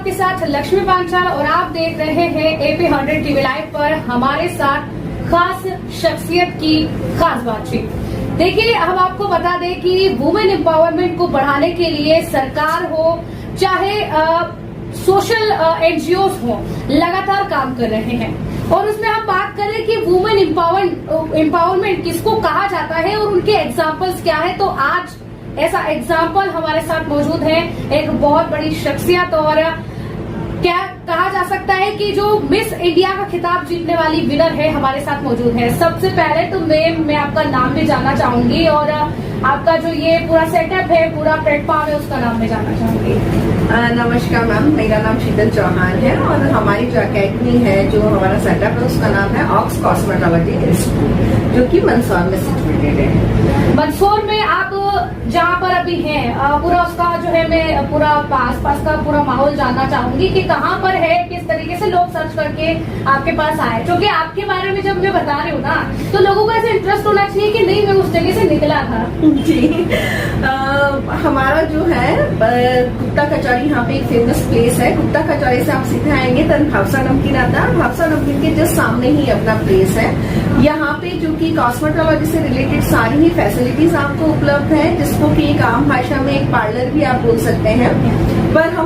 आपके साथ लक्ष्मी पांचाल और आप देख रहे हैं AP100 टीवी लाइव पर हमारे साथ खास शख्सियत की खास बातचीत। देखिए, हम आपको बता दें कि वुमेन एम्पावरमेंट को बढ़ाने के लिए सरकार हो चाहे सोशल NGOs हो, लगातार काम कर रहे हैं। और उसमें हम बात करें कि वुमेन एम्पावरमेंट किसको कहा जाता है और उनके एग्जाम्पल्स क्या है, तो आज ऐसा एग्जाम्पल हमारे साथ मौजूद है। एक बहुत बड़ी शख्सियत और क्या कहा जा सकता है कि जो मिस इंडिया का खिताब जीतने वाली विनर है हमारे साथ मौजूद है। सबसे पहले तो मैं आपका नाम भी जानना चाहूंगी और आपका जो ये पूरा सेटअप है, पूरा प्लेटफॉर्म है, उसका नाम भी जानना चाहूंगी। नमस्कार मैम, मेरा नाम शीतल चौहान है और हमारी जो अकेडमी है, जो हमारा सेटअप है, उसका नाम है ऑक्स कॉस्मेटोलॉजी इंस्टीट्यूट, जो कि मंदसौर में सिचुएटेड है। मंदसौर में आप जहाँ पर अभी हैं, पूरा उसका जो है मैं पूरा आसपास का पूरा माहौल जानना चाहूंगी कि कहाँ पर है, किस तरीके से लोग सर्च करके आपके पास आए। क्योंकि आपके बारे में जब मैं बता रही हूँ ना, तो लोगों को ऐसे इंटरेस्ट होना चाहिए कि नहीं, मैं उस जगह से निकला था। जी, हमारा जो है गुप्ता कचौड़ी, यहाँ पे एक फेमस प्लेस है। गुप्ता कचौड़ी से आप सीधे आएंगे तो हावसा नमकीन आता है। हावसा नमकीन के जस्ट सामने ही अपना प्लेस है। यहाँ पे जो कि कॉस्मेटोलॉजी से रिलेटेड सारी ही फैसिलिटीज आपको उपलब्ध है, जिसको कि एक आम भाषा में एक पार्लर भी आप बोल सकते हैं। पर हम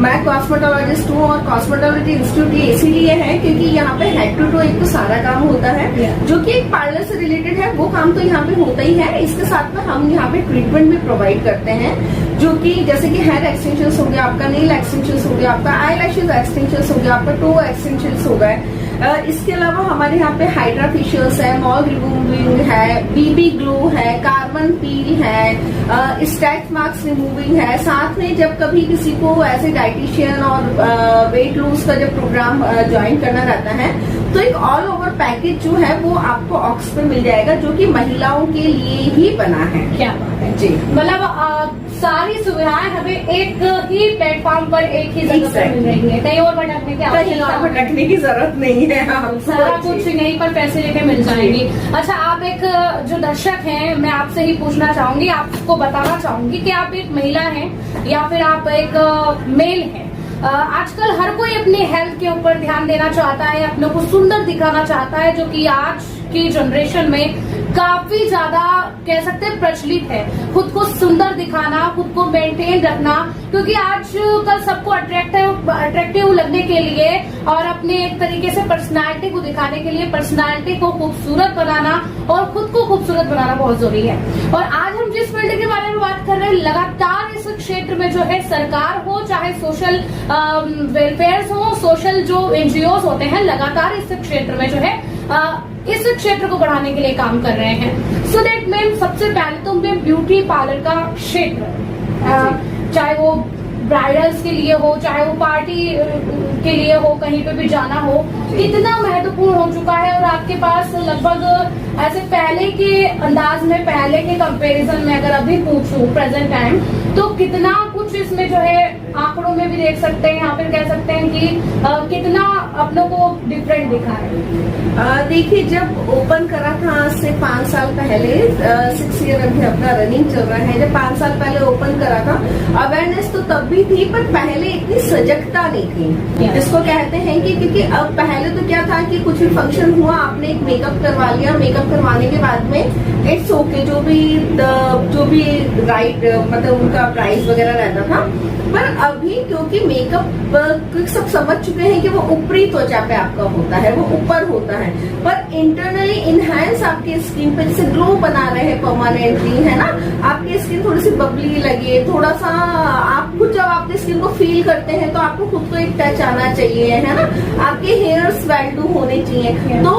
मैं कॉस्मेटोलॉजिस्ट हूँ और कॉस्मेटोलॉजी इंस्टीट्यूट ये इसीलिए है क्योंकि यहाँ पे हेड टू टो एक तो सारा काम होता है, जो कि एक पार्लर से रिलेटेड है, वो काम तो यहाँ पे होता ही है। इसके साथ में हम यहाँ पे ट्रीटमेंट भी प्रोवाइड करते हैं, जो कि जैसे कि हेयर एक्सटेंशंस हो गया, आपका नेल एक्सटेंशंस हो गया, आपका आई लैशेज एक्सटेंशंस हो गया, आपका टो एक्सटेंशंस हो गए। इसके अलावा हमारे यहाँ पे हाइड्रा फेशियल्स है, मॉल रिमूविंग है, बीबी ग्लो है, कार्बन पील है, स्टैच मार्क्स रिमूविंग है। साथ में जब कभी किसी को ऐसे डाइटिशियन और वेट लूज का जब प्रोग्राम ज्वाइन करना रहता है, तो एक ऑल ओवर पैकेज जो है वो आपको ऑक्स पे मिल जाएगा, जो कि महिलाओं के लिए ही बना है। क्या बात है जी, मतलब सारी सुविधाएं हमें एक ही प्लेटफॉर्म पर एक ही जगह पर मिल रही है, कहीं और भटकने की जरूरत नहीं है। सारा कुछ यहीं पर फैसिलिटी मिल जाएगी। अच्छा, आप एक जो दर्शक हैं, मैं आपसे ही पूछना चाहूंगी, आपको बताना चाहूंगी कि आप एक महिला हैं या फिर आप एक मेल हैं। आजकल हर कोई अपनी हेल्थ के ऊपर ध्यान देना चाहता है, अपने को सुंदर दिखाना चाहता है, जो कि आज की जनरेशन में काफी ज्यादा कह सकते हैं प्रचलित है। खुद को सुंदर दिखाना, खुद को मेंटेन रखना, क्योंकि आज कल सबको अट्रैक्टिव लगने के लिए और अपने एक तरीके से पर्सनालिटी को दिखाने के लिए पर्सनालिटी को खूबसूरत बनाना और खुद को खूबसूरत बनाना बहुत जरूरी है। और आज हम जिस फील्ड के बारे में बात कर रहे हैं, लगातार इस क्षेत्र में जो है सरकार हो चाहे सोशल वेलफेयर हो, सोशल जो NGOs होते हैं, लगातार इस क्षेत्र में जो है इस क्षेत्र को बढ़ाने के लिए काम कर रहे हैं। सो दैट मैम, सबसे पहले तो मैं ब्यूटी पार्लर का क्षेत्र, चाहे वो ब्राइडल्स के लिए हो, चाहे वो पार्टी के लिए हो, कहीं पे भी जाना हो, कितना महत्वपूर्ण हो चुका है। और आपके पास लगभग ऐसे पहले के अंदाज में, पहले के कंपैरिजन में अगर अभी पूछूं प्रेजेंट टाइम, तो कितना कुछ इसमें जो है आंकड़ों में भी देख सकते हैं, यहाँ पर कह सकते हैं कि कितना अपनों को डिफरेंट दिखा है। देखिए, जब ओपन करा था आज से 5 साल पहले, 6 ईयर अभी अपना रनिंग चल रहा है, जब 5 साल पहले ओपन करा था, अवेयरनेस तो तब भी थी, पर पहले इतनी सजगता नहीं थी, जिसको कहते हैं कि क्योंकि अब पहले तो क्या था कि कुछ भी फंक्शन हुआ, आपने एक मेकअप करवा लिया, मेकअप करवाने के बाद में इट्स ओके, जो भी राइट मतलब उनका प्राइस वगैरह रहता था। पर अभी क्योंकि मेकअप सब समझ चुके हैं कि वो ऊपरी त्वचा पे आपका होता है, वो ऊपर होता है, पर इंटरनली इनहैंस आपके स्किन पे जैसे ग्लो बना रहे हैं परमानेंटली, है ना, आपकी स्किन थोड़ी सी बबली लगे, थोड़ा सा आप खुद जब आपकी स्किन को फील करते हैं तो आपको खुद को एक टच आना चाहिए, है ना, आपके हेयर्स वेल डू होने चाहिए। तो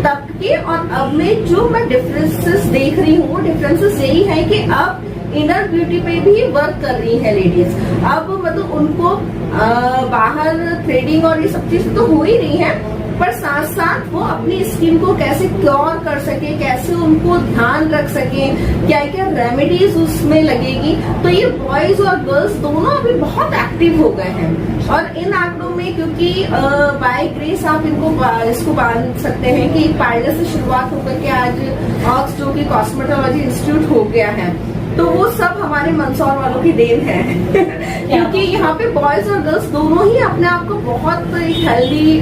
तब के और अब में जो मैं डिफरेंसेस देख रही हूँ, वो डिफरेंसेस यही है कि अब इनर ब्यूटी पे भी वर्क कर रही है लेडीज। अब मतलब उनको बाहर थ्रेडिंग और ये सब चीज तो हो ही रही है, पर साथ साथ वो अपनी स्किन को कैसे क्योर कर सके, कैसे उनको ध्यान रख सके, क्या क्या रेमेडीज उसमें लगेगी। तो ये बॉयज और गर्ल्स दोनों अभी बहुत एक्टिव हो गए हैं। और इन आंकड़ों में क्योंकि बाय ग्रेस आप इसको बांध सकते हैं कि पार्लर से शुरुआत होकर के आज ऑक्स जो कि कॉस्मेटोलॉजी इंस्टीट्यूट हो गया है, तो वो सब हमारे मंदसौर वालों की देन है क्योंकि यहाँ पे बॉयज और गर्ल्स दोनों ही अपने आप को बहुत एक हेल्दी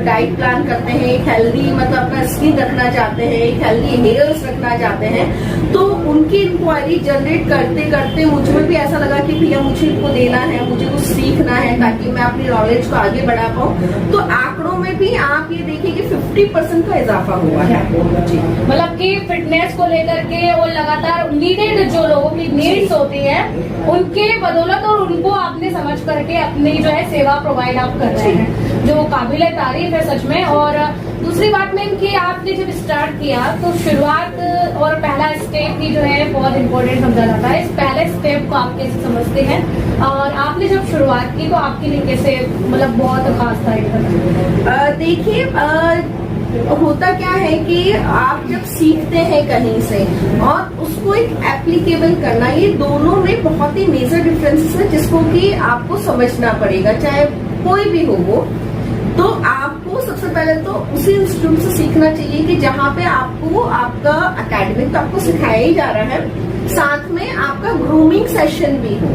डाइट प्लान करते हैं, एक हेल्दी मतलब अपना स्किन रखना चाहते हैं, एक हेल्दी हेयर्स रखना चाहते हैं। तो उनकी इंक्वायरी जनरेट करते करते मुझ में भी ऐसा लगा कि भैया मुझे इनको देना है, मुझे कुछ सीखना है ताकि मैं अपनी नॉलेज को आगे बढ़ा पाऊँ। तो आंकड़ों में भी आप ये देखिए कि 50% का इजाफा हुआ है। मतलब कि फिटनेस को लेकर के और लगातार नीडेड जो लोगों की नीड्स होती है उनके बदौलत और उनको आपने समझ करके अपनी जो है सेवा प्रोवाइड आप कर रहे हैं, जो काबिल तारीफ है सच में। और दूसरी बात मैम कि आपने जब स्टार्ट किया तो शुरुआत और पहला स्टेप ही जो है बहुत इम्पोर्टेंट समझा जाता है। इस पहले स्टेप को आप कैसे समझते हैं और आपने जब शुरुआत की तो आपके लिए कैसे मतलब बहुत खास था? देखिए होता क्या है कि आप जब सीखते हैं कहीं से और उसको एक एप्लीकेबल करना, ये दोनों में बहुत ही मेजर डिफरेंसेस है जिसको कि आपको समझना पड़ेगा, चाहे कोई भी हो वो। तो आपको सबसे पहले तो उसी इंस्टीट्यूट से सीखना चाहिए कि जहाँ पे आपको आपका एकेडमिक तो आपको सिखाया ही जा रहा है, साथ में आपका ग्रूमिंग सेशन भी हो,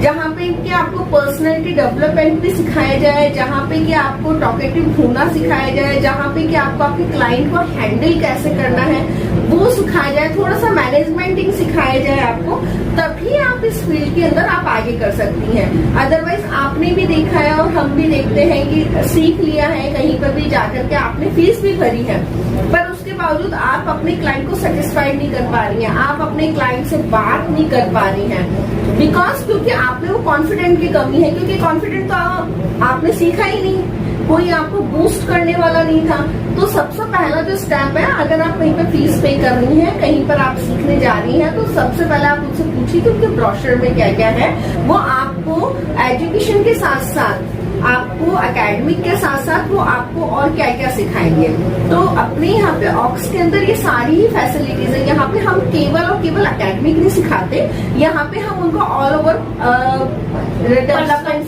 जहाँ पे कि आपको पर्सनैलिटी डेवलपमेंट भी सिखाया जाए, जहाँ पे कि आपको टॉकेटिव होना सिखाया जाए, जहाँ पे कि आपको आपके क्लाइंट को हैंडल कैसे करना है वो सिखाया जाए, थोड़ा सा मैनेजमेंटिंग सिखाया जाए आपको, तभी आप इस फील्ड के अंदर आप आगे कर सकती हैं। अदरवाइज आपने भी देखा है और हम भी देखते हैं कि सीख लिया है कहीं पर भी जाकर के, आपने फीस भी भरी है, पर उसके बावजूद आप अपने क्लाइंट को सेटिस्फाइड नहीं कर पा रही हैं, आप अपने क्लाइंट से बात नहीं कर पा रही हैं, बिकॉज क्योंकि आप में वो कॉन्फिडेंट की कमी है, क्योंकि कॉन्फिडेंट तो आपने सीखा ही नहीं, कोई आपको बूस्ट करने वाला नहीं था। तो सबसे पहला जो स्टेप है, अगर आप कहीं पर फीस पे कर रही हैं, कहीं पर आप सीखने जा रही हैं, तो सबसे पहले आप उनसे पूछिए कि उनके ब्रोशर में क्या क्या है। वो आपको एजुकेशन के साथ साथ, आपको एकेडमिक के साथ साथ वो आपको और क्या क्या सिखाएंगे। तो अपने यहाँ पे ऑक्स के अंदर ये सारी ही फैसिलिटीज है। यहाँ पे हम केवल और केवल एकेडमिक नहीं सिखाते, यहाँ पे हम उनको ऑल ओवर डेवलपमेंट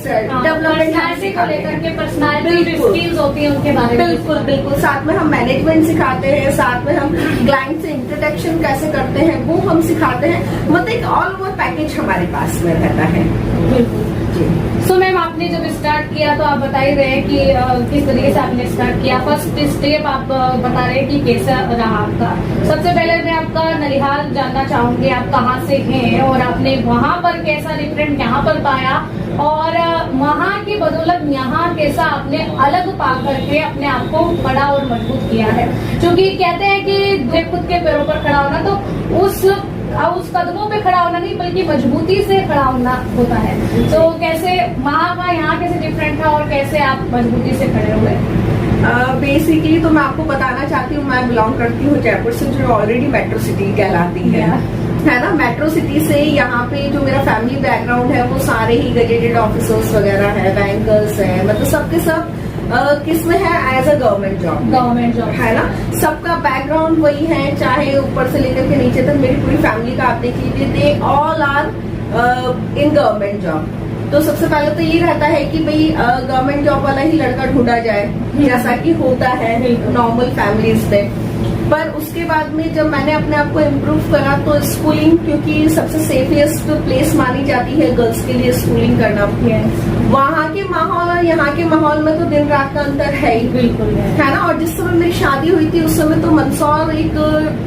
को लेकर के पर्सनालिटी स्किल्स होती है उनके बारे में, बिल्कुल बिल्कुल, साथ में हम मैनेजमेंट सिखाते हैं, साथ में हम क्लाइंट से इंट्रोडक्शन कैसे करते हैं वो हम सिखाते हैं। मतलब एक ऑल ओवर पैकेज हमारे पास में रहता है। बिल्कुल। सो मैम आपने जब स्टार्ट किया तो आप बता ही रहे हैं कि किस तरीके से आपने स्टार्ट किया। फर्स्ट स्टेप आप बता रहे हैं कि कैसा रहा आपका। सबसे पहले मैं आपका नलिहाल जानना चाहूंगी, आप कहाँ से हैं और आपने वहाँ पर कैसा डिफरेंट यहाँ पर पाया और वहाँ की बदौलत यहाँ कैसा आपने अलग पा करके अपने आप को बड़ा और मजबूत किया है। क्योंकि कहते हैं कि जब खुद के पैरों पर खड़ा होना तो उस कदमों पे खड़ा होना नहीं बल्कि मजबूती से खड़ा होना होता है। तो कैसे वहाँ का यहाँ कैसे डिफरेंट था और कैसे आप मजबूती से खड़े हुए? बेसिकली तो मैं आपको बताना चाहती हूँ, मैं बिलोंग करती हूँ जयपुर से, जो ऑलरेडी मेट्रो सिटी कहलाती है ना। मेट्रो सिटी से यहाँ पे जो मेरा फैमिली बैकग्राउंड है वो सारे ही गजेटेड ऑफिसर्स वगैरह है, बैंकर्स है, मतलब सबके सब किसमें है एज अ गवर्नमेंट जॉब है ना। सबका बैकग्राउंड वही है, चाहे ऊपर से लेकर के नीचे तक मेरी पूरी फैमिली का आप देख लीजिए, they all are in government job. तो सबसे पहले तो ये रहता है कि भाई गवर्नमेंट जॉब वाला ही लड़का ढूंढा जाए, जैसा कि होता है नॉर्मल फैमिलीज में। पर उसके बाद में जब मैंने अपने आप को इम्प्रूव करा तो स्कूलिंग, क्योंकि सबसे सेफेस्ट प्लेस मानी जाती है गर्ल्स के लिए स्कूलिंग करना, वहाँ के माहौल और यहाँ के माहौल में तो दिन रात का अंतर है ही, बिल्कुल है ना। और जिस समय मेरी शादी हुई थी उस समय तो मंदसौर एक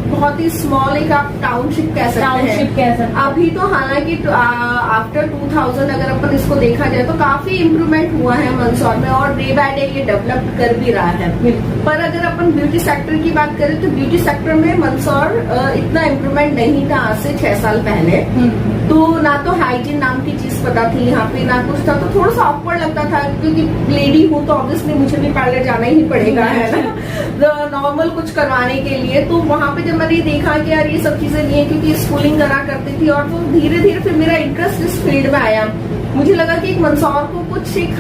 बहुत ही स्मॉल एक आप टाउनशिप कह सकते हैं। अभी तो हालांकि आफ्टर 2000 अगर अपन इसको देखा जाए तो काफी इम्प्रूवमेंट हुआ है मंदसौर में और डे बाय डे ये डेवलप कर भी रहा है। पर अगर अपन ब्यूटी सेक्टर की बात करें तो ब्यूटी सेक्टर में मंदसौर इतना इम्प्रूवमेंट नहीं था आज से 6 साल पहले। तो ना तो हाइजीन नाम की चीज पता थी यहाँ पे, ना कुछ था, तो थोड़ा सा ऑकवर्ड लगता था क्योंकि लेडी हूँ तो ऑब्वियसली मुझे भी पार्लर जाना ही पड़ेगा, है ना, नॉर्मल कुछ करवाने के लिए। तो वहाँ पे जब मैंने देखा कि यार ये सब चीजें नहीं है, क्योंकि स्कूलिंग करा करती थी और तो धीरे धीरे फिर मेरा इंटरेस्ट इस फील्ड में आया। मुझे लगा कि एक मंदसौर को कुछ एक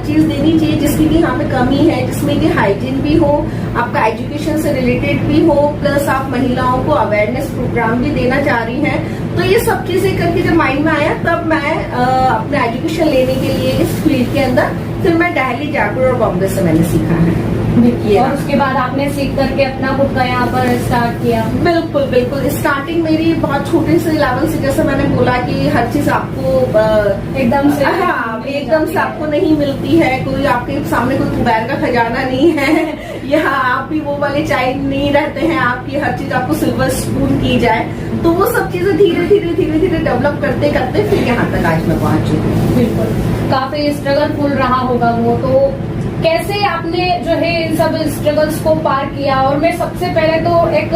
चीज देनी चाहिए जिसकी भी यहाँ पे कमी है, जिसमें कि हाइजीन भी हो, आपका एजुकेशन से रिलेटेड भी हो, प्लस आप महिलाओं को अवेयरनेस प्रोग्राम भी देना चाह रही हैं। तो ये सब चीजें करके जब माइंड में आया तब मैं अपना एजुकेशन लेने के लिए इस फील्ड के अंदर फिर मैं दिल्ली, जयपुर और बॉम्बे से मैंने सीखा है। और उसके बाद आपने सीख करके अपना खुद का यहाँ पर स्टार्ट किया? बिल्कुल बिल्कुल। स्टार्टिंग मेरी बहुत छोटे से लेवल से, जैसे मैंने बोला कि हर चीज आपको एकदम से एकदम से आपको नहीं मिलती है। कोई आपके सामने कोई कुबेर का खजाना नहीं है या आप भी वो वाले चाय नहीं रहते हैं आपकी हर चीज आपको सिल्वर स्पून की जाए। तो वो सब चीजें धीरे धीरे डेवलप करते करते फिर यहाँ तक आज मैं पहुंची हूँ। बिल्कुल, काफी स्ट्रगलफुल रहा होगा वो। तो कैसे आपने जो है इन सब स्ट्रगल्स को पार किया? और मैं सबसे पहले तो एक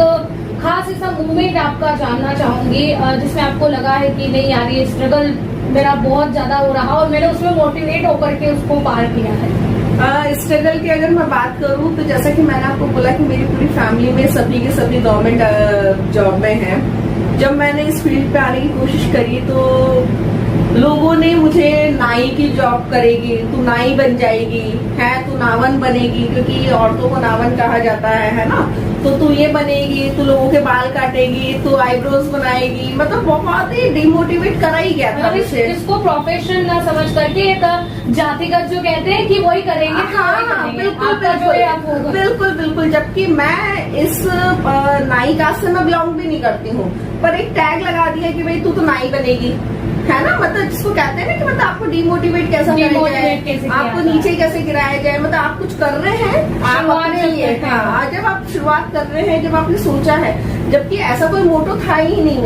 खास ऐसा मूवमेंट आपका जानना चाहूंगी जिसमें आपको लगा है कि नहीं यार ये स्ट्रगल मेरा बहुत ज्यादा हो रहा और मैंने उसमें मोटिवेट होकर के उसको पार किया है। स्ट्रगल की अगर मैं बात करूं तो जैसा कि मैंने आपको बोला कि मेरी पूरी फैमिली में सभी के सभी गवर्नमेंट जॉब में हैं। जब मैंने इस फील्ड पे आने की कोशिश करी तो लोगों ने मुझे नाई की जॉब करेगी, तू नाई बन जाएगी, है तू नावन बनेगी, क्योंकि औरतों को नावन कहा जाता है ना। तो तू ये बनेगी, तू लोगों के बाल काटेगी, तू आईब्रोज बनाएगी, मतलब बहुत ही डिमोटिवेट करा ही गया था मुझे। इसको प्रोफेशन ना समझ करके एक जातिगत जो कहते हैं कि वही करेंगे। हाँ, बिल्कुल बिल्कुल। जबकि मैं इस नाई कास्ट से मैं बिलोंग भी नहीं करती हूँ, पर एक टैग लगा दिया कि भाई तू तो नाई बनेगी, है ना। मतलब जिसको कहते हैं ना कि मतलब आपको डिमोटिवेट कैसा कराया जाए, आपको नीचे कैसे गिराया जाए। मतलब आप कुछ कर रहे हैं आप अपने लिए, हाँ, जब आप शुरुआत कर रहे हैं, जब आपने सोचा है, जबकि ऐसा कोई मोटो था ही नहीं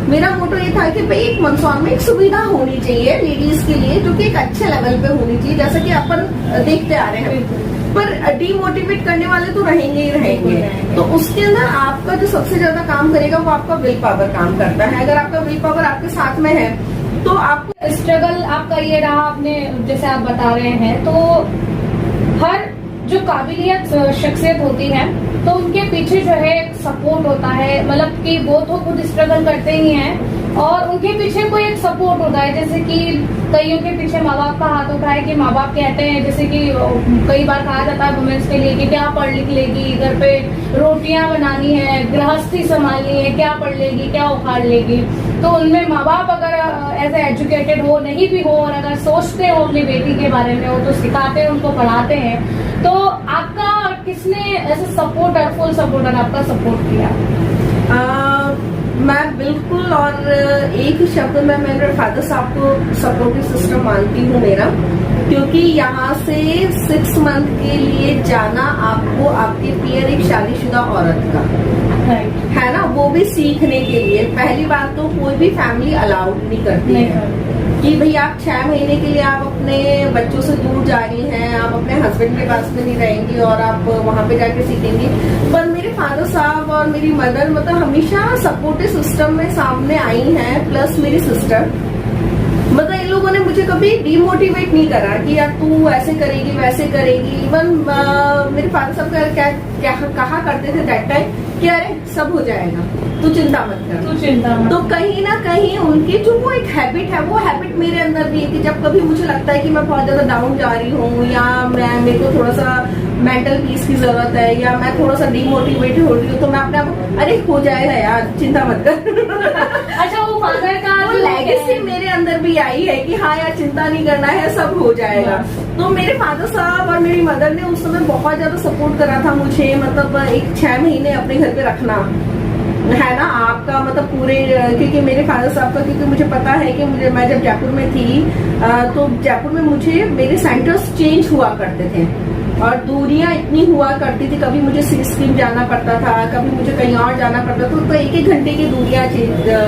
मेरा मोटो ये था कि भाई एक मंदसौर में एक सुविधा होनी चाहिए लेडीज के लिए, जो कि एक अच्छे लेवल पे होनी चाहिए, जैसा कि अपन देखते आ रहे हैं। पर डीमोटिवेट करने वाले तो रहेंगे ही रहेंगे। तो उसके अंदर आपका जो सबसे ज्यादा काम करेगा वो आपका विल पावर काम करता है। अगर आपका विल पावर आपके साथ में है तो आपको स्ट्रगल आपका ये रहा, आपने जैसे आप बता रहे हैं, तो हर जो काबिलियत शख्सियत होती है तो उनके पीछे जो है सपोर्ट होता है। मतलब कि वो तो खुद स्ट्रगल करते ही हैं और उनके पीछे कोई एक सपोर्ट होता है। जैसे कि कईयों के पीछे माँ बाप का हाथ होता है कि माँ बाप कहते हैं, जैसे कि कई बार कहा जाता है वुमेन्स के लिए कि क्या पढ़ लिख लेगी, घर पे रोटियां बनानी है, गृहस्थी संभालनी है, क्या पढ़ लेगी, क्या उखाड़ लेगी। तो उनमें माँ बाप अगर एज ए एजुकेटेड हो, नहीं भी हो, और अगर सोचते हो अपनी बेटी के बारे में, वो तो सिखाते हैं, उनको पढ़ाते हैं। तो आपका किसने ऐसे सपोर्टर, फुल सपोर्टर आपका सपोर्ट किया? मैं बिल्कुल, और एक शब्द में मेरे फादर साहब को सपोर्टिव सिस्टम मानती हूँ मेरा, क्योंकि यहाँ से 6 मंथ के लिए जाना आपको आपके पीयर एक शादीशुदा औरत का है ना, वो भी सीखने के लिए। पहली बात तो कोई भी फैमिली अलाउड नहीं करती है कि भाई आप 6 महीने के लिए आप अपने बच्चों से दूर जा रही हैं, आप अपने हस्बैंड के पास में नहीं रहेंगी और आप वहाँ पे जाके सीखेंगी। पर मेरे फादर साहब और मेरी मदर मतलब हमेशा सपोर्टिव सिस्टम में सामने आई हैं, प्लस मेरी सिस्टर। मतलब इन लोगों ने मुझे कभी डिमोटिवेट नहीं करा कि यार तू ऐसे करेगी वैसे करेगी। इवन मेरे फादर साहब कहा करते थे दैट टाइम कि अरे सब हो जाएगा, तू चिंता मत कर, तू चिंता मत। तो कहीं ना कहीं उनकी जो वो एक हैबिट है, वो हैबिट मेरे अंदर भी है कि जब कभी मुझे लगता है कि मैं बहुत ज्यादा डाउन जा रही हूँ या मेरे को थोड़ा सा मेंटल पीस की जरूरत है या मैं थोड़ा सा डिमोटिवेटेड हो रही हूँ, तो मैं अपने आप अरे हो जाएगा यार, चिंता मत कर। अच्छा, वो फादर का वो लेगेसी मेरे अंदर भी आई है कि हाँ यार चिंता नहीं करना है, सब हो जाएगा। तो मेरे फादर साहब और मेरी मदर ने उस समय बहुत ज्यादा सपोर्ट करा था मुझे। मतलब एक 6 महीने अपने घर पे रखना है ना आपका, मतलब पूरे, क्योंकि मेरे फादर साहब का, क्योंकि मुझे पता है कि मैं जब जयपुर में थी तो जयपुर में मुझे मेरे सेंटर्स चेंज हुआ करते थे और दूरियां इतनी हुआ करती थी। कभी मुझे सी स्कीम जाना पड़ता था, कभी मुझे कहीं और जाना पड़ता था, तो 1-1 घंटे की दूरियां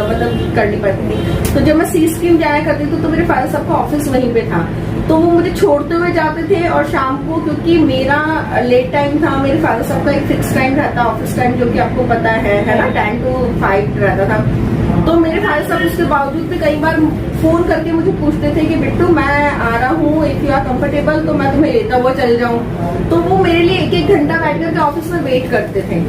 मतलब करनी पड़ती थी। तो जब मैं सी स्कीम जाया करती थी तो मेरे फादर साहब का ऑफिस वहीं पे था, तो वो मुझे छोड़ते हुए जाते थे। और शाम को, क्योंकि मेरा लेट टाइम था, मेरे फादर साहब का एक फिक्स टाइम रहता ऑफिस टाइम, जो कि आपको पता है ना, 10 to 5 रहता था। तो मेरे फादर साहब उसके बावजूद भी कई बार फोन करके मुझे पूछते थे कि बिट्टू मैं आ रहा हूँ, इफ यू आर कंफर्टेबल तो मैं तुम्हें लेता हुआ चल जाऊँ। तो वो मेरे लिए 1-1 घंटा बैठ करके ऑफिस में वेट करते थे।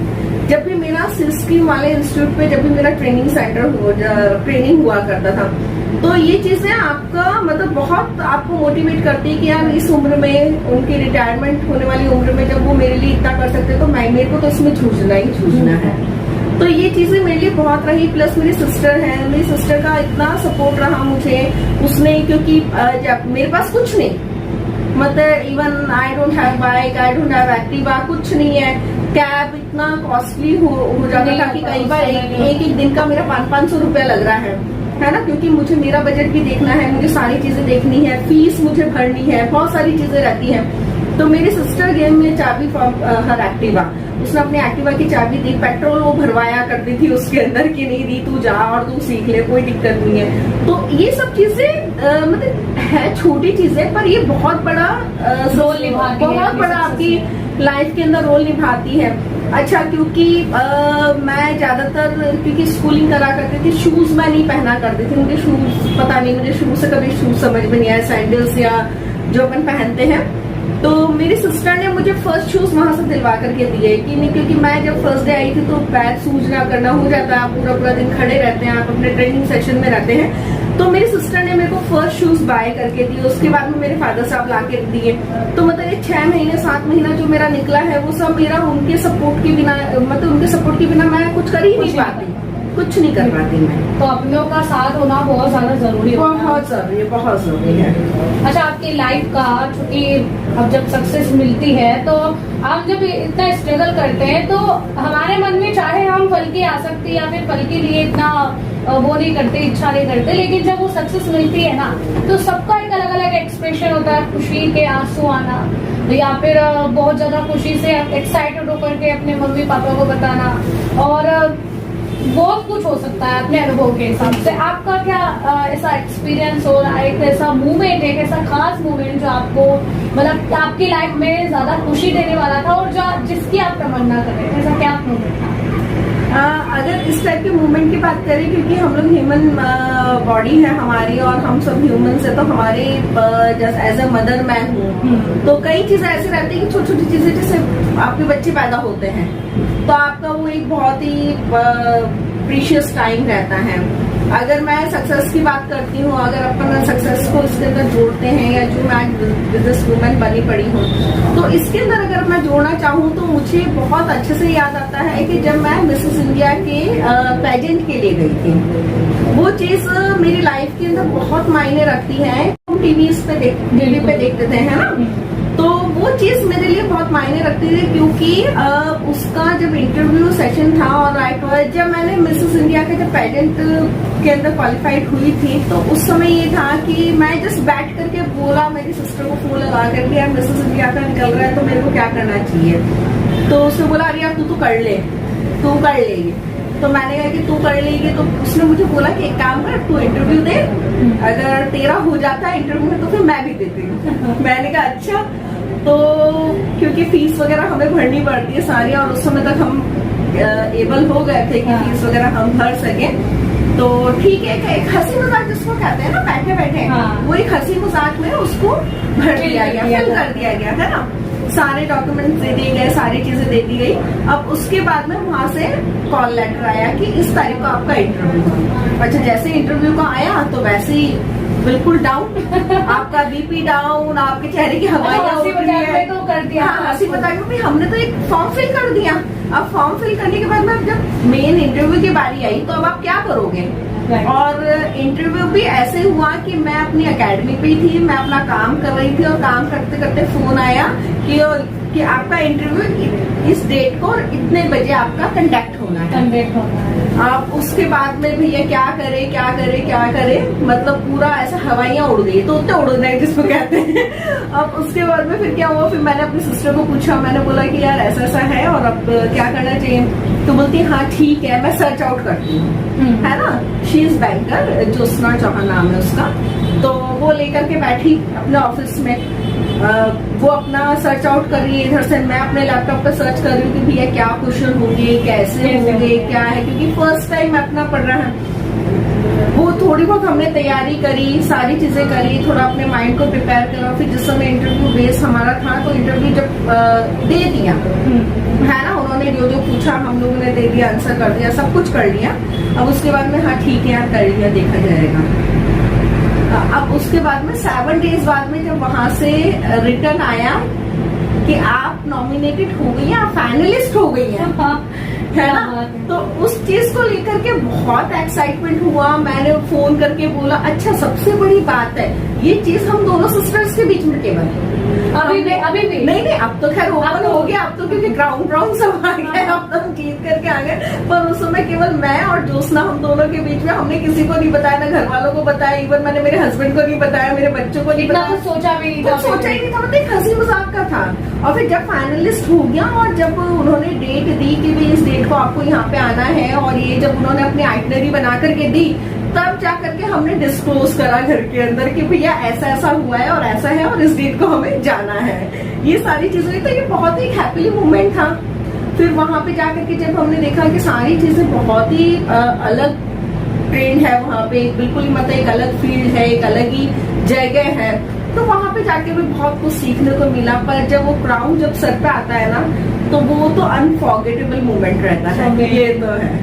जब भी मेरा सिस्कीम वाले इंस्टीट्यूट पे जब भी मेरा ट्रेनिंग हुआ करता था, तो ये चीजें आपका मतलब बहुत आपको मोटिवेट करती है कि यार इस उम्र में, उनकी रिटायरमेंट होने वाली उम्र में जब वो मेरे लिए इतना कर सकते तो मेरे को तो इसमें जूझना ही जूझना है। तो ये चीजें मेरे लिए बहुत रही। प्लस मेरी सिस्टर है, मेरी सिस्टर का इतना सपोर्ट रहा मुझे उसने, क्योंकि जब मेरे पास कुछ नहीं, मतलब even I don't have bike, I don't have Activa, कुछ नहीं है। कैब इतना कॉस्टली हो जाता था कि कई बार एक दिन का मेरा 500 रुपया लग रहा है ना, क्योंकि मुझे मेरा बजट भी देखना है, मुझे सारी चीजें देखनी है, फीस मुझे भरनी है, बहुत सारी चीजें रहती हैं। तो मेरी सिस्टर गेम में चाबी फॉर हर एक्टिवा, उसने अपने एक्टिवा की चाबी दी, पेट्रोल वो भरवाया करती थी उसके अंदर कि नहीं दी, तू जा और तू सीख ले, कोई दिक्कत नहीं है। तो ये सब चीजें मतलब है छोटी चीजें, पर ये बहुत बड़ा रोल निभाती है, बहुत बड़ा आपकी लाइफ के अंदर रोल निभाती है। अच्छा, क्योंकि मैं ज्यादातर क्योंकि स्कूलिंग करा करती थी, शूज मैं नहीं पहना करती थी, मुझे शूज पता नहीं, मुझे शुरू से कभी शूज समझ में नहीं आया, सैंडल्स या जो अपन पहनते हैं। तो मेरी सिस्टर ने मुझे फर्स्ट शूज वहां से दिलवा करके दिए कि नहीं, क्योंकि मैं जब फर्स्ट डे आई थी तो पैर सूजना करना हो जाता है, आप पूरा पूरा दिन खड़े रहते हैं, आप अपने ट्रेनिंग सेशन में रहते हैं। तो मेरी सिस्टर ने मेरे को फर्स्ट शूज बाय करके दिए, उसके बाद में मेरे फादर साहब ला के दिए। तो मतलब ये 6 महीने 7 महीना जो मेरा निकला है वो सब मेरा उनके सपोर्ट के बिना, मतलब उनके सपोर्ट के बिना मैं कुछ कर ही नहीं पाती, कुछ नहीं कर पाती मैं। तो अपनों का साथ होना बहुत ज्यादा जरूरी है, बहुत जरूरी है, बहुत जरूरी है। अच्छा, आपकी लाइफ का चूंकि अब जब सक्सेस मिलती है तो आप जब इतना स्ट्रगल करते हैं तो हमारे मन में चाहे हम फल की आसक्ति या फिर फल के लिए इतना वो नहीं करते, इच्छा नहीं करते, लेकिन जब वो सक्सेस मिलती है ना तो सबका एक अलग अलग एक्सप्रेशन होता है, खुशी के आंसू आना या फिर बहुत ज्यादा खुशी से एक्साइटेड होकर के अपने मम्मी पापा को बताना, और बहुत कुछ हो सकता है अपने अनुभव के हिसाब से। आपका क्या ऐसा एक्सपीरियंस हो रहा है, एक ऐसा मूवमेंट, एक ऐसा खास मूवमेंट जो आपको मतलब आपकी लाइफ में ज्यादा खुशी देने वाला था और जो जिसकी आप तमन्ना कर रहे थे, ऐसा क्या मूवमेंट था? अगर इस टाइप के मूवमेंट की बात करें, क्योंकि हम लोग ह्यूमन बॉडी है हमारी और हम सब ह्यूमंस है, तो हमारे जैसे एज ए मदर मैं हूँ, तो कई चीजें ऐसी रहती है कि छोटी छोटी चीजें, जैसे आपके बच्चे पैदा होते हैं तो आपका वो एक बहुत ही प्रीशियस टाइम रहता है। अगर मैं सक्सेस की बात करती हूँ, अगर अपन सक्सेस को इसके अंदर जोड़ते हैं, या जो मैं बिजनेस वूमेन बनी पड़ी हूँ, तो इसके अंदर अगर मैं जोड़ना चाहूँ तो मुझे बहुत अच्छे से याद आता है कि जब मैं मिसेस इंडिया के पेजेंट के लिए गई थी, वो चीज मेरी लाइफ के अंदर बहुत मायने रखती है। हम टीवी पे देखते थे, है ना, तो वो चीज मेरे लिए बहुत मायने रखती थी, क्योंकि उसका जब इंटरव्यू सेशन था और जब मैंने मिसेस इंडिया के जब पेजेंट के अंदर क्वालिफाइड हुई थी, तो उस समय ये था कि मैं जस्ट बैठ करके बोला मेरी सिस्टर को फोन लगा करके, यार मिसेस इंडिया का निकल रहा है तो मेरे को क्या करना चाहिए। तो उसने बोला, अरे यार तू तो कर ले, तू कर लेगी। तो मैंने कहा कि तू कर लेगी, तो उसने मुझे बोला कि एक काम कर, तू इंटरव्यू दे, अगर तेरा हो जाता है इंटरव्यू में तो फिर मैं भी देती हूँ। मैंने कहा अच्छा। तो क्योंकि फीस वगैरह हमें भरनी पड़ती है सारी, और उस समय तक हम एबल हो गए थे कि फीस वगैरह हम भर सके, तो ठीक है, एक हंसी मजाक जिसको कहते हैं ना, बैठे बैठे वो एक हंसी मजाक में उसको भर दिया गया, फिल कर दिया गया, है ना, सारे डॉक्यूमेंट्स दे दिए गए, सारी चीजें दे दी गई। अब उसके बाद में वहां से कॉल लेटर आया कि इस तारीख को आपका इंटरव्यू। अच्छा, जैसे इंटरव्यू का आया तो वैसे ही बिल्कुल डाउन, आपका बीपी डाउन, आपके चेहरे की हवाइयां उड़ रही है, तो कर दिया। हाँ, हंसी मजाक में हमने तो एक फॉर्म फिल कर दिया। अब फॉर्म फिल करने के बाद में जब मेन इंटरव्यू की बारी आई तो अब आप क्या करोगे। और इंटरव्यू भी ऐसे हुआ कि मैं अपनी एकेडमी पे थी, मैं अपना काम कर रही थी, और काम करते करते फोन आया कि आपका इंटरव्यू इस डेट को इतने बजे आपका कंडक्ट होना है। आप उसके बाद में भैया क्या करे क्या करे क्या करे, मतलब पूरा ऐसा हवाइयां उड़ गई, तो उड़ते उड़ना है जिसको कहते हैं। अब उसके बाद में फिर क्या हुआ, फिर मैंने अपनी सिस्टर को पूछा, मैंने बोला कि यार ऐसा ऐसा है और अब क्या करना चाहिए। तो बोलती है हाँ ठीक है, मैं सर्च आउट करती हूँ, है ना, she is banker, Jyotsna Chauhan नाम है उसका। तो वो लेकर के बैठी अपने ऑफिस में, वो अपना सर्च आउट कर रही है, इधर से मैं अपने लैपटॉप पे सर्च कर रही हूँ कि भैया क्या क्वेश्चन होंगे, कैसे होंगे, क्या है, क्योंकि फर्स्ट टाइम अपना पढ़ रहा है। वो थोड़ी बहुत हमने तैयारी करी, सारी चीजें करी, थोड़ा अपने माइंड को प्रिपेयर करा। फिर जिस समय इंटरव्यू बेस हमारा था, तो इंटरव्यू जब दे दिया, है ना, उन्होंने जो जो पूछा हम लोगों ने दे दिया, आंसर कर दिया, सब कुछ कर लिया। अब उसके बाद में हाँ ठीक है, आप कर लिया, देखा जाएगा। अब उसके बाद में 7 डेज बाद में जब वहां से रिटर्न आया कि आप नॉमिनेटेड हो गई हैं, आप फाइनलिस्ट हो गई हैं, है ना। तो उस चीज को लेकर के बहुत एक्साइटमेंट हुआ। मैंने फोन करके बोला अच्छा सबसे बड़ी बात है ये चीज हम दोनों सिस्टर्स के बीच में केवल अभी भी नहीं अब तो खैर ओपन हो गया, अब तो क्योंकि ग्राउंड सब आ गए, अब तो हम जीत करके आ गए। पर उस समय केवल मैं और ज्योत्सना हम दोनों के बीच में, हमने किसी को नहीं बताया, ना घर वालों को बताया, इवन मैंने मेरे हस्बैंड को नहीं बताया, मेरे बच्चों को नहीं बताया, सोचा भी नहीं था, मतलब एक हंसी मजाक का था। और फिर जब फाइनलिस्ट हो गया और जब उन्होंने डेट दी कि भाई इस डेट को आपको यहाँ पे आना है, और ये जब उन्होंने अपनी आइटनरी बना करके दी, तब जा करके हमने डिस्क्लोज करा घर के अंदर कि भैया ऐसा ऐसा हुआ है और ऐसा है और इस डेट को हमें जाना है। ये सारी चीजें, तो ये बहुत ही हैप्पी मोमेंट था। फिर वहां पे जाकर के जब हमने देखा कि सारी चीजें बहुत ही अलग ट्रेंड है वहां पे, बिल्कुल ही मतलब एक अलग फील्ड है, एक अलग ही जगह है, तो वहां पे जाके भी बहुत कुछ सीखने को मिला। पर जब वो क्राउन जब सर पे आता है ना, तो वो तो अनफॉरगेटेबल मोमेंट रहता है, ये तो है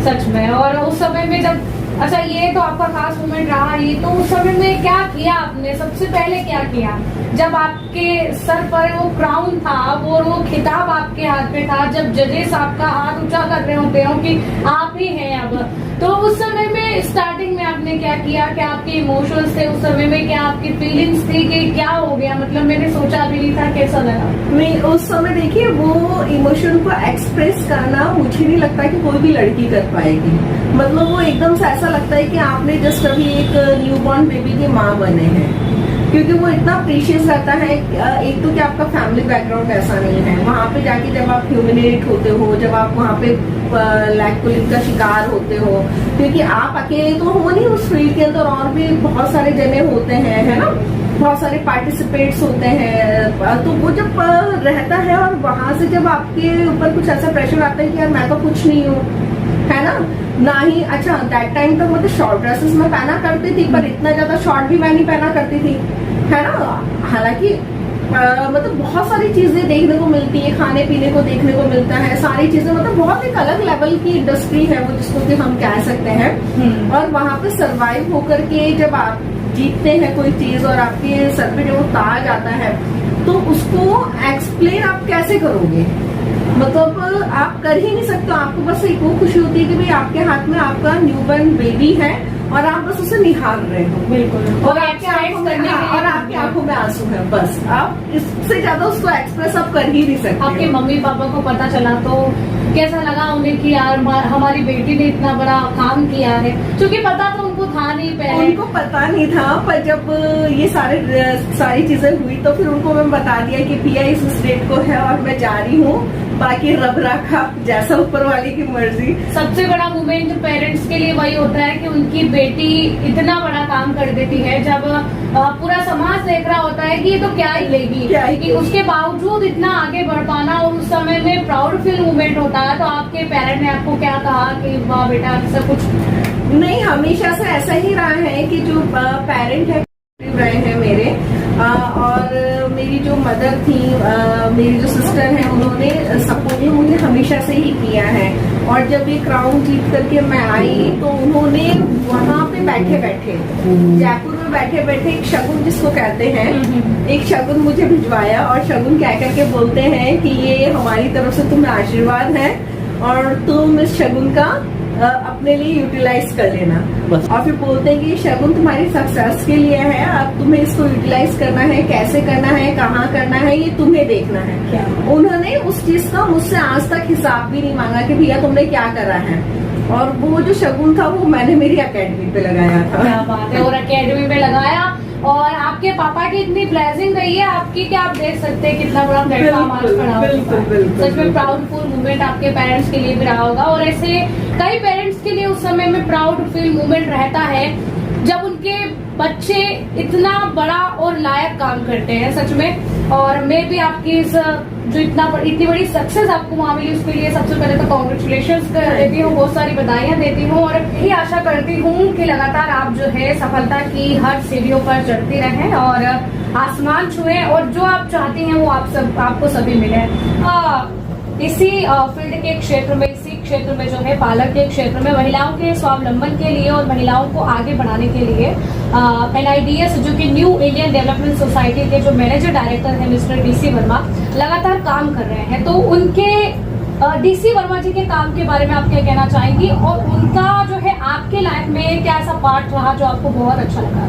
सच में। और उस समय में जब, अच्छा ये तो आपका खास मोमेंट रहा, ये तो उस समय में क्या किया आपने, सबसे पहले क्या किया जब आपके सर पर वो क्राउन था, वो खिताब आपके हाथ में था, जब जजेस आपका हाथ ऊंचा कर रहे होते हो कि आप ही हैं अब, तो उस समय में स्टार्टिंग में आपने क्या किया, क्या आपके इमोशंस थे उस समय में, क्या आपकी फीलिंग्स थी कि क्या हो गया, मतलब मैंने सोचा भी नहीं था, कैसा लगा? नहीं, उस समय देखिए वो इमोशन को एक्सप्रेस करना मुझे नहीं लगता कि कोई भी लड़की कर पाएगी। मतलब वो एकदम से ऐसा लगता है कि आपने जस्ट अभी एक न्यूबॉर्न बेबी की माँ बने हैं, क्योंकि वो इतना प्रीशियस रहता है। एक तो कि आपका फैमिली बैकग्राउंड ऐसा नहीं है, वहां पे जाके जब आप ह्यूमिलेट होते हो, जब आप वहां पे लैक पुलिंग का शिकार होते हो, क्योंकि आप अकेले तो हो नहीं उस फील्ड के अंदर, और भी बहुत सारे जने होते हैं, है ना, बहुत सारे पार्टिसिपेट्स होते हैं। तो वो जब रहता है और वहां से जब आपके ऊपर कुछ ऐसा प्रेशर आता है कि यार मैं तो कुछ नहीं हूँ, है ना ही। अच्छा दैट टाइम तक मतलब शॉर्ट ड्रेसेस मैं पहना करती थी, पर इतना ज्यादा शॉर्ट भी मैं नहीं पहना करती थी, है ना। हालांकि मतलब बहुत सारी चीजें देखने को मिलती है, खाने पीने को देखने को मिलता है, सारी चीजें, मतलब बहुत एक अलग लेवल की इंडस्ट्री है वो, जिसको कि हम कह सकते हैं। और वहां पे सरवाइव होकर के जब आप जीतते हैं कोई चीज और आपके सर पे जो ताज आता है, तो उसको एक्सप्लेन आप कैसे करोगे, मतलब आप कर ही नहीं सकते। आपको बस एक वो खुशी होती है कि भाई आपके हाथ में आपका न्यूबॉर्न बेबी है और आप बस उसे निहार रहे हो, बिल्कुल, और आपके आंखों में आंसू है, बस आप इससे ज्यादा उसको एक्सप्रेस आप कर ही नहीं सकते। आपके मम्मी पापा को पता चला तो कैसा लगा उन्हें कि यार हमारी बेटी ने इतना बड़ा काम किया है, क्योंकि पता तो उनको था नहीं, पहले उनको पता नहीं था, पर जब ये सारी चीजें हुई तो फिर उनको मैं बता दिया कि भैया इस स्टेट को है और मैं जा रही हूँ, बाकी रब रखा जैसा ऊपर वाले की मर्जी। सबसे बड़ा मोमेंट पेरेंट्स के लिए वही होता है कि उनकी बेटी इतना बड़ा काम कर देती है, जब पूरा समाज देख रहा होता है कि ये तो क्या ही लेगी, कि उसके बावजूद इतना आगे बढ़ पाना, और उस समय में प्राउड फील मोमेंट होता है। तो आपके पेरेंट ने आपको क्या कहा कि वाह बेटा ऐसा कुछ? नहीं, हमेशा से ऐसा ही रहा है कि जो पेरेंट है रहे हैं मेरे, और मेरी जो मदर थी, मेरी जो सिस्टर है, उन्होंने सपोर्ट मुझे हमेशा से ही किया है। और जब ये क्राउन जीत करके मैं आई तो उन्होंने वहाँ पे बैठे बैठे, जयपुर में बैठे बैठे एक शगुन जिसको कहते हैं, एक शगुन मुझे भिजवाया, और शगुन कह करके बोलते हैं कि ये हमारी तरफ से तुम्हें आशीर्वाद है और तुम इस शगुन का अपने लिए यूटिलाइज कर लेना। और फिर बोलते हैं कि ये शगुन तुम्हारी सक्सेस के लिए है, अब तुम्हें इसको यूटिलाइज करना है, कैसे करना है, कहाँ करना है, ये तुम्हें देखना है। उन्होंने उस चीज का मुझसे आज तक हिसाब भी नहीं मांगा कि भैया तुमने क्या करा है। और वो जो शगुन था वो मैंने मेरी अकेडमी पे लगाया था। क्या बात है, और अकेडमी पे लगाया, और आपके पापा की इतनी ब्लेसिंग रही है आपकी कि आप देख सकते हैं कितना बड़ा प्लेटफॉर्म आज खड़ा हो चुका है। सच में प्राउडफुल मोमेंट आपके पेरेंट्स के लिए भी रहा होगा, और ऐसे कई पेरेंट्स के लिए उस समय में प्राउड फील मोमेंट रहता है जब उनके बच्चे इतना बड़ा और लायक काम करते हैं, सच में। और मैं भी आपकी इस जो इतनी बड़ी सक्सेस आपको वहाँ मिली उसके लिए सबसे पहले तो कॉन्ग्रेचुलेशंस देती हूँ, बहुत सारी बधाइयाँ देती हूँ, और यही आशा करती हूँ कि लगातार आप जो है सफलता की हर सीढ़ियों पर चढ़ती रहें और आसमान छुएं, और जो आप चाहती हैं वो आपको सभी मिले। इसी फील्ड के क्षेत्र में, इसी क्षेत्र में जो है पार्लर के क्षेत्र में महिलाओं के स्वावलंबन के लिए और महिलाओं को आगे बढ़ाने के लिए NIDS जो कि न्यू इंडियन डेवलपमेंट सोसाइटी के जो मैनेजर डायरेक्टर है मिस्टर DC वर्मा लगातार काम कर रहे हैं। तो उनके डीसी वर्मा जी के काम के बारे में आप क्या कहना चाहेंगी, और उनका जो है आपके लाइफ में क्या ऐसा पार्ट रहा जो आपको बहुत अच्छा लगा?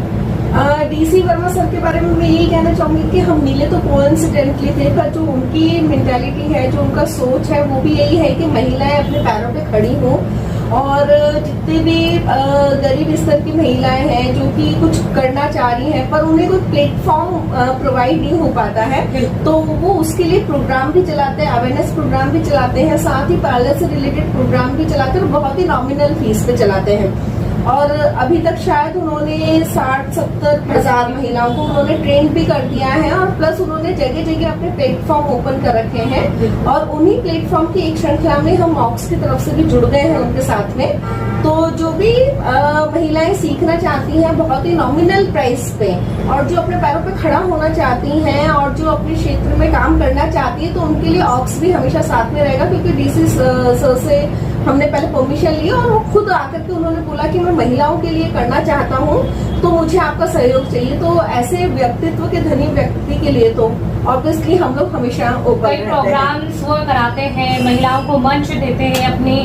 डीसी वर्मा सर के बारे में मैं यही कहना चाहूंगी कि हम मिले तो कोइंसिडेंटली थे, पर जो उनकी मेंटालिटी है, जो उनका सोच है, वो भी यही है कि महिलाएं अपने पैरों पे खड़ी हों, और जितने भी गरीब स्तर की महिलाएं हैं जो कि कुछ करना चाह रही हैं पर उन्हें कोई प्लेटफॉर्म प्रोवाइड नहीं हो पाता है, तो वो उसके लिए प्रोग्राम भी चलाते हैं, अवेयरनेस प्रोग्राम भी चलाते हैं, साथ ही पार्लर से रिलेटेड प्रोग्राम भी चलाते हैं और बहुत ही नॉमिनल फीस पे चलाते हैं। और अभी तक शायद उन्होंने 60-70 हजार महिलाओं को उन्होंने ट्रेन भी कर दिया है, और प्लस उन्होंने जगह जगह अपने प्लेटफॉर्म ओपन कर रखे हैं, और उन्हीं प्लेटफॉर्म की एक श्रृंखला में हम मॉक्स की तरफ से भी जुड़ गए हैं उनके साथ में। तो जो भी महिलाएं सीखना चाहती हैं बहुत ही नॉमिनल प्राइस पे, और जो अपने पैरों पे खड़ा होना चाहती हैं और जो अपने क्षेत्र में काम करना चाहती है, तो उनके लिए ऑक्स भी हमेशा साथ में रहेगा, क्योंकि डीसी सर से हमने पहले परमिशन ली और वो खुद आकर के उन्होंने बोला कि मैं महिलाओं के लिए करना चाहता हूँ, तो मुझे आपका सहयोग चाहिए। तो ऐसे व्यक्तित्व के धनी व्यक्ति के लिए तो ऑब्वियसली हम लोग हमेशा ओपन रहते हैं। प्रोग्राम्स वो कराते हैं, महिलाओं को मंच देते हैं, अपनी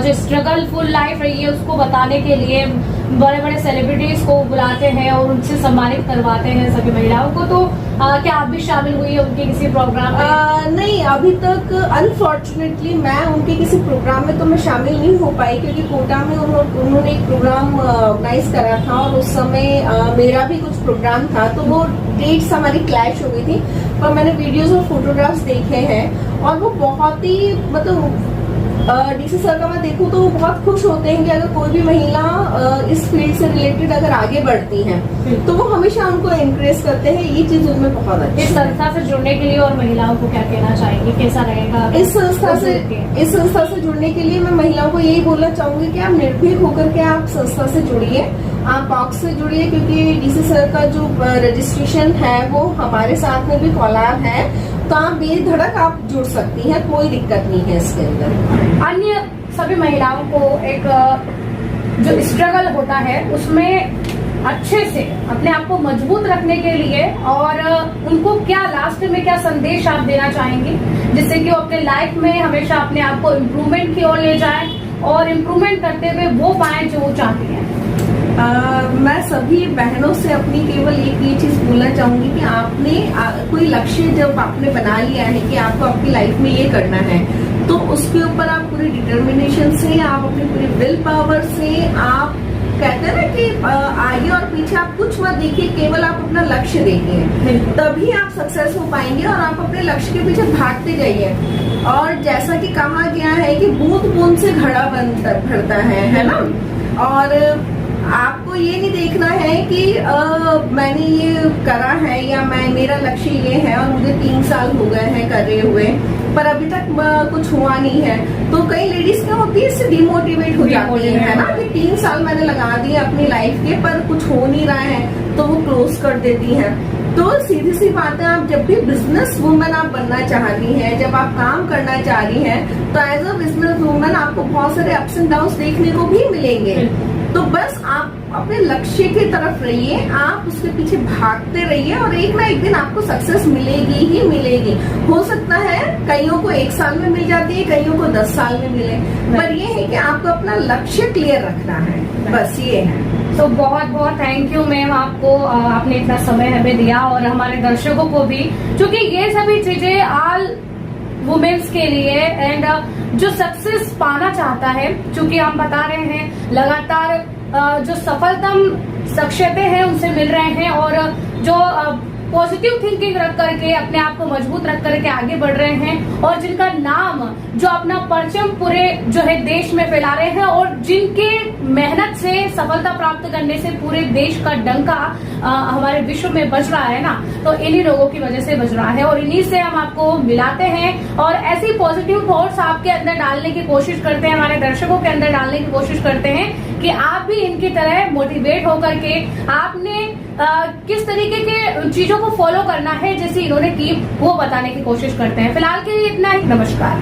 जो स्ट्रगलफुल लाइफ रही है उसको बताने के लिए बड़े बड़े सेलिब्रिटीज को बुलाते हैं और उनसे सम्मानित करवाते हैं सभी महिलाओं को। तो क्या आप भी शामिल हुई है उनके किसी प्रोग्राम में? नहीं, अभी तक अनफॉर्चुनेटली मैं उनके किसी प्रोग्राम में तो मैं शामिल नहीं हो पाई, क्योंकि कोटा में उन्होंने एक प्रोग्राम ऑर्गेनाइज करा था और उस समय मेरा भी कुछ प्रोग्राम था, तो वो डेट्स हमारी क्लैश हो गई थी। पर मैंने वीडियोस और फोटोग्राफ्स देखे हैं और वो बहुत ही मतलब डीसी सर का मैं देखूं तो वो बहुत खुश होते हैं कि अगर कोई भी महिला इस फील्ड से रिलेटेड अगर आगे बढ़ती हैं तो वो हमेशा उनको एनकरेज करते हैं। ये चीज उनमें बहुत अच्छी है। इस संस्था से जुड़ने के लिए और महिलाओं को क्या कहना चाहेंगे, कैसा रहेगा इस संस्था से जुड़ने के लिए मैं महिलाओं को यही बोलना चाहूंगी कि आप निर्भीक होकर के आप संस्था से जुड़िए, आप बॉक्स से जुड़िए, क्योंकि डीसी सर का जो रजिस्ट्रेशन है वो हमारे साथ में भी कोलैब है, तो आप बेधड़क आप जुड़ सकती हैं, कोई दिक्कत नहीं है इसके अंदर। अन्य सभी महिलाओं को एक जो स्ट्रगल होता है उसमें अच्छे से अपने आप को मजबूत रखने के लिए, और उनको क्या लास्ट में क्या संदेश आप देना चाहेंगे जिससे कि वो अपने लाइफ में हमेशा अपने आप को इम्प्रूवमेंट की ओर ले जाए और इम्प्रूवमेंट करते हुए वो पाए जो वो चाहती हैं? मैं सभी बहनों से अपनी केवल एक ये चीज बोलना चाहूंगी कि आपने कोई लक्ष्य जब आपने बना लिया है कि आपको अपनी लाइफ में ये करना है, तो उसके ऊपर आप पूरी डिटर्मिनेशन से, आप अपनी पूरी विल पावर से, आप कहते हैं ना कि आगे और पीछे आप कुछ मत देखिए, केवल आप अपना लक्ष्य देखिए, तभी आप सक्सेस हो पाएंगे। और आप अपने लक्ष्य के पीछे भागते जाइए, और जैसा कि कहा गया है कि बूंद बूंद से घड़ा भरता है ना। और आपको ये नहीं देखना है कि मैंने ये करा है या मेरा लक्ष्य ये है और मुझे 3 साल हो गए हैं करे हुए पर अभी तक कुछ हुआ नहीं है, तो कई लेडीज क्या होती है इससे डिमोटिवेट हो जाती है ना, कि 3 साल मैंने लगा दिए अपनी लाइफ के पर कुछ हो नहीं रहा है, तो वो क्लोज कर देती है। तो सीधी सी बात है, आप जब भी बिजनेस वुमन आप बनना चाहती हैं, जब आप काम करना चाह रही हैं, तो एज अ बिजनेस वुमन आपको बहुत सारे अप्स एंड डाउन्स देखने को भी मिलेंगे। तो बस आप अपने लक्ष्य की तरफ रहिए, आप उसके पीछे भागते रहिए, और एक ना एक दिन आपको सक्सेस मिलेगी ही मिलेगी। हो सकता है कईयों को 1 साल में मिल जाती है, कईयों को 10 साल में मिले, पर ये है कि आपको अपना लक्ष्य क्लियर रखना है, बस ये है। तो बहुत बहुत थैंक यू मैम, आपको आपने इतना समय हमें दिया और हमारे दर्शकों को भी, क्योंकि ये सभी चीजें ऑल वुमेन्स के लिए एंड जो सक्सेस पाना चाहता है, क्योंकि हम बता रहे हैं लगातार जो सफलतम शख्सियतें हैं उनसे मिल रहे हैं, और जो पॉजिटिव थिंकिंग रख करके अपने आप को मजबूत रख करके आगे बढ़ रहे हैं, और जिनका नाम जो अपना परचम पूरे जो है देश में फैला रहे हैं, और जिनके मेहनत से सफलता प्राप्त करने से पूरे देश का डंका हमारे विश्व में बज रहा है ना, तो इन्हीं लोगों की वजह से बज रहा है, और इन्हीं से हम आपको मिलाते हैं और ऐसी पॉजिटिव थॉट्स आपके अंदर डालने की कोशिश करते हैं, हमारे दर्शकों के अंदर डालने की कोशिश करते हैं कि आप भी इनकी तरह मोटिवेट होकर के आपने किस तरीके के चीजों को फॉलो करना है जैसे इन्होंने की, वो बताने की कोशिश करते हैं। फिलहाल के लिए इतना ही, नमस्कार।